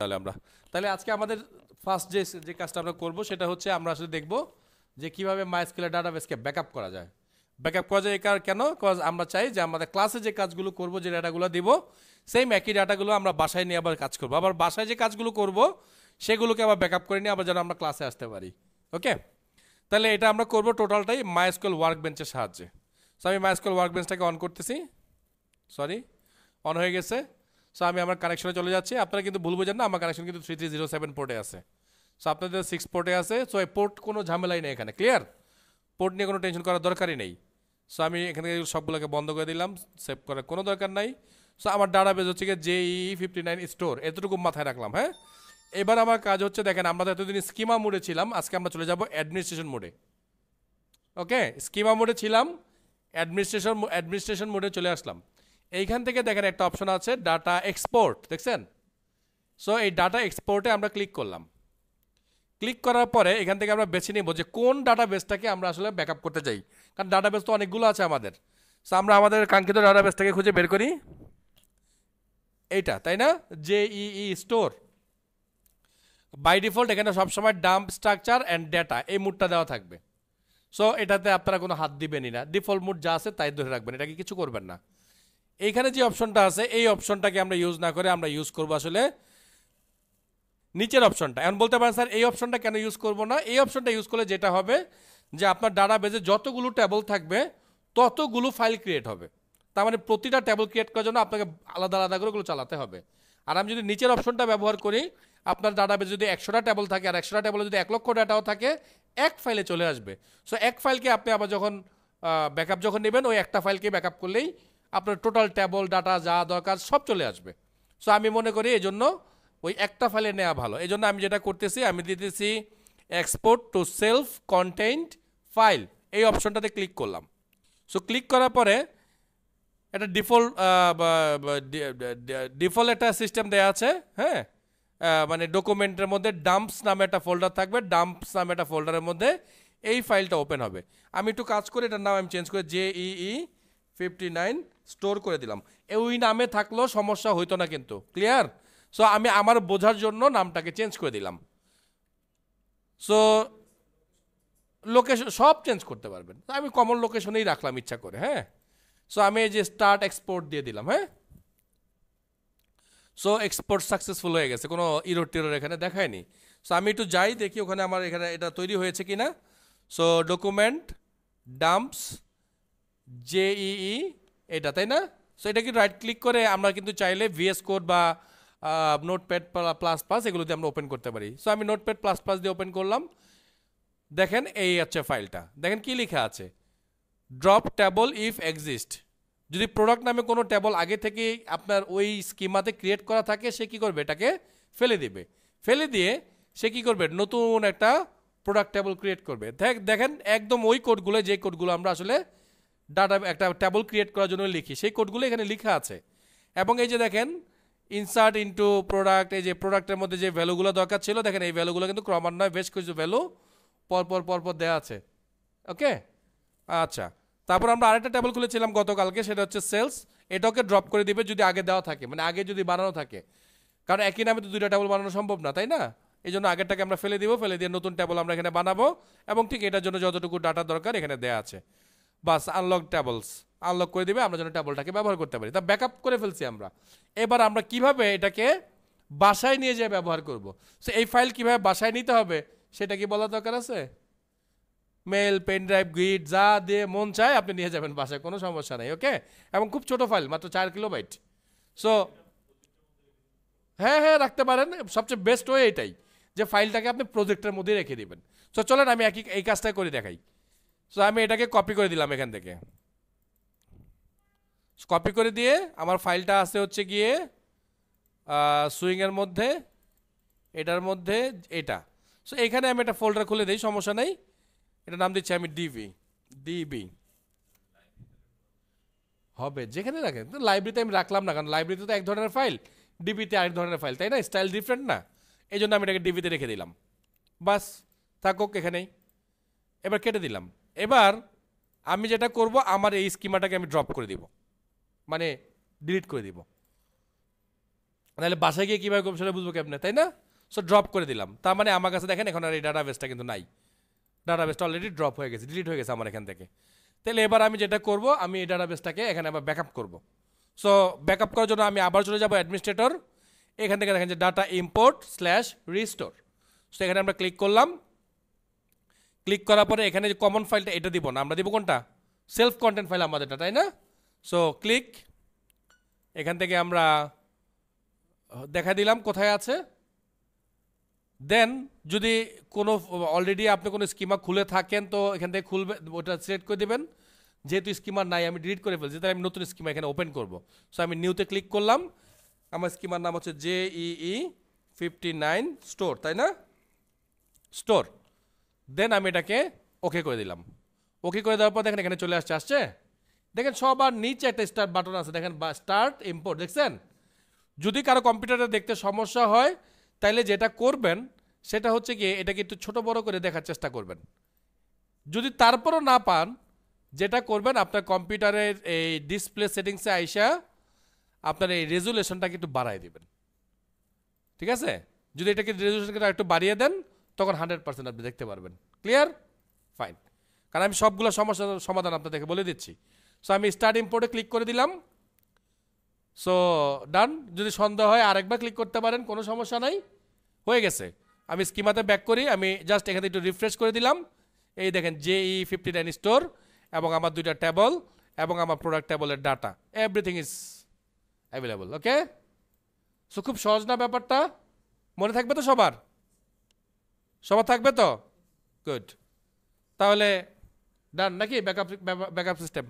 তাহলে আমরা আজকে আমাদের ফার্স্ট যে কাজটা আমরা করব সেটা হচ্ছে আমরা আসলে দেখব যে কিভাবে মাইস্কুয়াল ডাটাবেসকে ব্যাকআপ করা যায়। ব্যাকআপ করা যায় কেন? কজ আমরা চাই যে আমাদের ক্লাসে যে কাজগুলো করব, যে ডাটাগুলো দিব, সেম একই ডাটাগুলো আমরা বাসায় নিয়ে আবার কাজ করব, আবার বাসায় যে কাজগুলো করব সেগুলোকে আবার ব্যাকআপ করে নিয়ে আবার যেন আমরা ক্লাসে আসতে পারি। ওকে, তাহলে এটা আমরা করব টোটালটাই মাইস্কুয়াল ওয়ার্কবেঞ্চের সাহায্যে। সো আমি মাইস্কুয়াল ওয়ার্কবেঞ্চটাকে অন করতেছি, সরি অন হয়ে গেছে। সো আমি আমার কানেকশনে চলে যাচ্ছি। আপনারা কিন্তু ভুল বোঝেন না, আমার কানেকশন কিন্তু 3307 পোর্টে আছে। সো আপনাদের 6 পোর্টে আছে। সো এই পোর্ট কোনো ঝামেলাই নেই এখানে, ক্লিয়ার? পোর্ট নিয়ে কোনো টেনশন করার দরকারই নেই। সো আমি এখান থেকে সবগুলোকে বন্ধ করে দিলাম, সেভ করার কোনো দরকার নাই। সো আমার ডাটাবেস হচ্ছে গিয়ে JEE59 স্টোর, এতটুকু মাথায় রাখলাম। হ্যাঁ, এবার আমার কাজ হচ্ছে, দেখেন আমরা তো এতদিন স্কিমা মোডে ছিলাম, আজকে আমরা চলে যাব অ্যাডমিনিস্ট্রেশন মোডে। ওকে, স্কিমা মোডে ছিলাম, অ্যাডমিনিস্ট্রেশন মোডে চলে আসলাম। এইখান থেকে দেখেন একটা অপশন আছে ডাটা এক্সপোর্ট, দেখছেন? সো এই ডাটা এক্সপোর্টে আমরা ক্লিক করলাম। ক্লিক করার পরে এখান থেকে আমরা বেছে নিব যে কোন ডাটাবেসটাকে আমরা আসলে ব্যাকআপ করতে চাই, কারণ ডাটাবেস তো অনেকগুলো আছে আমাদের। সো আমরা আমাদের কাঙ্ক্ষিত ডাটাবেসটাকে খুঁজে বের করি, এইটা, তাই না? JEE store. বাই ডিফল্ট এখানে সবসময় ডাম্প স্ট্রাকচার অ্যান্ড ডেটা এই মুডটা দেওয়া থাকবে। সো এটাতে আপনারা কোনো হাত দিবেনই না, ডিফল্ট মুড যা আছে তাই ধরে রাখবেন, এটাকে কিছু করবেন না। এইখানে যে অপশনটা আছে এই অপশনটাকে আমরা ইউজ না করে আমরা ইউজ করবো আসলে নিচের অপশনটা। এখন বলতে পারেন স্যার এই অপশনটা কেন ইউজ করবো না? এই অপশনটা ইউজ করলে যেটা হবে যে আপনার ডাটাবেজে যতগুলো ট্যাবল থাকবে ততগুলো ফাইল ক্রিয়েট হবে। তার মানে প্রতিটা ট্যাবল ক্রিয়েট করার জন্য আপনাকে আলাদা আলাদা করে ওগুলো চালাতে হবে। আর আমি যদি নিচের অপশনটা ব্যবহার করি, আপনার ডাটাবেজে যদি 100টা ট্যাবল থাকে আর 100টা ট্যাবলে যদি 1 লক্ষ ডাটাও থাকে, এক ফাইলে চলে আসবে। সো এক ফাইলকে আপনি আবার যখন ব্যাকআপ যখন নেবেন, ওই একটা ফাইলকে ব্যাকআপ করলেই আপনার টোটাল ট্যাবল ডাটা যা দরকার সব চলে আসবে। সো আমি মনে করি এই জন্য ওই একটা ফাইলে নেওয়া ভালো। এই জন্য আমি যেটা করতেছি, আমি দিতেছি export two self contained file, এই অপশনটাতে ক্লিক করলাম। সো ক্লিক করার পরে একটা ডিফল্ট একটা সিস্টেম দেওয়া আছে। হ্যাঁ, মানে ডকুমেন্টের মধ্যে ডাম্পস নামে একটা ফোল্ডার থাকবে, ডাম্পস নামে একটা ফোল্ডারের মধ্যে এই ফাইলটা ওপেন হবে। আমি একটু কাজ করে এটার নাম আমি চেঞ্জ করে JEE59 স্টোর করে দিলাম। ওই নামে থাকলেও সমস্যা হইতো না কিন্তু, ক্লিয়ার? সো আমি আমার বোঝার জন্য নামটাকে চেঞ্জ করে দিলাম। সো লোকেশন সব চেঞ্জ করতে পারবেন, আমি কমন লোকেশনেই রাখলাম ইচ্ছা করে। হ্যাঁ, সো আমি এই যে স্টার্ট এক্সপোর্ট দিয়ে দিলাম। হ্যাঁ, সো এক্সপোর্ট সাকসেসফুল হয়ে গেছে, কোনো ইরোর টিরোর এখানে দেখায়নি। সো আমি একটু যাই দেখি ওখানে আমার এখানে এটা তৈরি হয়েছে কিনা। সো ডকুমেন্ট ডাম্পস JEE এটা, তাই না? সো এটা কি রাইট ক্লিক করে আমরা কিন্তু চাইলে VS কোড বা নোটপ্যাড প্লাস প্লাস এগুলো দিয়ে আমরা ওপেন করতে পারি। সো আমি নোটপ্যাড প্লাস প্লাস দিয়ে ওপেন করলাম। দেখেন এই হচ্ছে ফাইলটা, দেখেন কি লেখা আছে, ড্রপ ট্যাবল ইফ এক্সিস্ট। যদি প্রোডাক্ট নামে কোনো ট্যাবল আগে থেকে আপনার ওই স্কিমাতে ক্রিয়েট করা থাকে, সে কি করবে, এটাকে ফেলে দিবে। ফেলে দিয়ে সে কি করবে, নতুন একটা প্রোডাক্ট ট্যাবল ক্রিয়েট করবে। দেখেন একদম ওই কোডগুলো, যে কোডগুলো আমরা আসলে ডাটা একটা ট্যাবল ক্রিয়েট করার জন্য লিখি, সেই কোডগুলো এখানে লেখা আছে। এবং এই যে দেখেন ইনসার্ট ইনটু প্রোডাক্ট, এই যে প্রোডাক্টের মধ্যে যে ভ্যালুগুলো দরকার ছিল, দেখেন এই ভ্যালুগুলো কিন্তু ক্রমান্বয়ে বেশ কিছু ভ্যালু পরপর দেওয়া আছে। ওকে, আচ্ছা। তারপর আমরা আরেকটা টেবিল খুলেছিলাম গতকালকে, সেটা হচ্ছে সেলস। এটাকে ড্রপ করে দিবে যদি আগে দেওয়া থাকে, মানে আগে যদি বানানো থাকে, কারণ একই নামে তো দুইটা টেবিল বানানো সম্ভব না, তাই না? এই জন্য আগেরটাকে আমরা ফেলে দিব, ফেলে দিয়ে নতুন টেবিল আমরা এখানে বানাবো। এবং ঠিক এটার জন্য যতটুকু ডাটা দরকার এখানে দেওয়া আছে। বাস, আনলক টেবলস আনলক করে দিবে, আমরা যেন টেবিলটাকে ব্যবহার করতে পারি। তা ব্যাকআপ করে ফেলছি আমরা। এবার আমরা কিভাবে এটাকে বাসায় নিয়ে যেয়ে ব্যবহার করব, সো এই ফাইল কিভাবে বাসায় নিতে হবে সেটা কি বলা দরকার আছে? মেল, পেন ড্রাইভ, গ্রিড যা দিয়ে মন চায় আপনি নিয়ে যাবেন বাসায়, কোনো সমস্যা নেই। ওকে, এবং খুব ছোট ফাইল, মাত্র 4 কিলোবাইট। সো হ্যাঁ হ্যাঁ রাখতে পারেন, সবচেয়ে বেস্ট ওয়ে এটাই যে ফাইলটাকে আপনি প্রজেক্টের মধ্যে রেখে দিবেন। সো চলেন আমি এই কাজটা করে দেখাই। সো আমি এটাকে কপি করে দিলাম এখান থেকে, কপি করে দিয়ে আমার ফাইলটা আছে হচ্ছে গিয়ে সুইংয়ের মধ্যে, এটার মধ্যে এটা। সো এখানে আমি একটা ফোল্ডার খুলে দিই, সমস্যা নেই। এটা নাম দিচ্ছি আমি ডিবি হবে, যেখানে রাখেন। লাইব্রেরিতে আমি রাখলাম না, কারণ লাইব্রেরিতে তো এক ধরনের ফাইল, ডিবিতে আরেক ধরনের ফাইল, তাই না? স্টাইল ডিফারেন্ট না, এই জন্য আমি এটাকে ডিবিতে রেখে দিলাম। বাস, থাকুক এখানেই। এবার কেটে দিলাম। এবার আমি যেটা করব, আমার এই স্কিমাটাকে আমি ড্রপ করে দিব, মানে ডিলিট করে দিব। নাহলে বাসায় গিয়ে কীভাবে করবো সেটা বুঝবো কেমনে, তাই না? সো ড্রপ করে দিলাম, তার মানে আমার কাছে দেখেন এখন আর এই ডাটাবেসটা কিন্তু নাই, ডাটাবেসটা অলরেডি ড্রপ হয়ে গেছে, ডিলিট হয়ে গেছে আমার এখান থেকে। তাহলে এবার আমি যেটা করব, আমি এই ডাটাবেসটাকে এখানে আবার ব্যাকআপ করব। সো ব্যাকআপ করার জন্য আমি আবার চলে যাবো অ্যাডমিনিস্ট্রেটর, এখান থেকে দেখেন যে data import slash restore. So এখানে আমরা ক্লিক করলাম, ক্লিক করার পরে এখানে যে কমন ফাইলটা এটা দিব না, আমরা দিব কোনটা? সেলফ কন্টেন্ট ফাইল আমাদেরটা, তাই না? সো ক্লিক, এখান থেকে আমরা দেখা দিলাম কোথায় আছে। দেন যদি কোনো অলরেডি আপনি কোনো স্কিমা খুলে থাকেন তো এখান থেকে খুলবে, ওটা সিলেক্ট করে দেবেন। যেহেতু স্কিমার নাই আমি ডিলিট করে ফেলছি, তাই আমি নতুন স্কিমা এখানে ওপেন করব। সো আমি নিউতে ক্লিক করলাম, আমার স্কিমার নাম হচ্ছে JEE 59 স্টোর, তাই না? স্টোর। দেন আমি এটাকে ওকে করে দিলাম। ওকে করে দেওয়ার পর দেখেন এখানে চলে আসছে দেখেন সবার নিচে একটা স্টার্ট বাটন আছে, দেখেন বা স্টার্ট ইম্পোর্ট, দেখছেন? যদি কারো কম্পিউটারে দেখতে সমস্যা হয় তাইলে যেটা করবেন সেটা হচ্ছে গিয়ে এটাকে একটু ছোট বড় করে দেখার চেষ্টা করবেন। যদি তারপরও না পান, যেটা করবেন আপনার কম্পিউটারের এই ডিসপ্লে সেটিংসে আইসা আপনার এই রেজুলেশনটাকে একটু বাড়ায় দিবেন, ঠিক আছে? যদি এটাকে রেজুলেশনটা একটু বাড়িয়ে দেন তখন 100% আপনি দেখতে পারবেন। ক্লিয়ার? ফাইন। কারণ আমি সবগুলো সমস্যার সমাধান আপনাদেরকে বলে দিচ্ছি। সো আমি স্টার্ট ইম্পোর্টে ক্লিক করে দিলাম। সো ডান। যদি সন্দেহ হয় আরেকবার ক্লিক করতে পারেন, কোনো সমস্যা নাই, হয়ে গেছে। আমি স্কিমাতে ব্যাক করি, আমি জাস্ট এখানে একটু রিফ্রেশ করে দিলাম। এই দেখেন JEE 59 স্টোর এবং আমার দুইটা টেবল এবং আমার প্রোডাক্ট টেবলের data, everything is available. Okay, so খুব সহজ না ব্যাপারটা? মনে থাকবে তো সবার? সবার থাকবে তো? গুড। তাহলে ডান নাকি ব্যাকআপ সিস্টেম?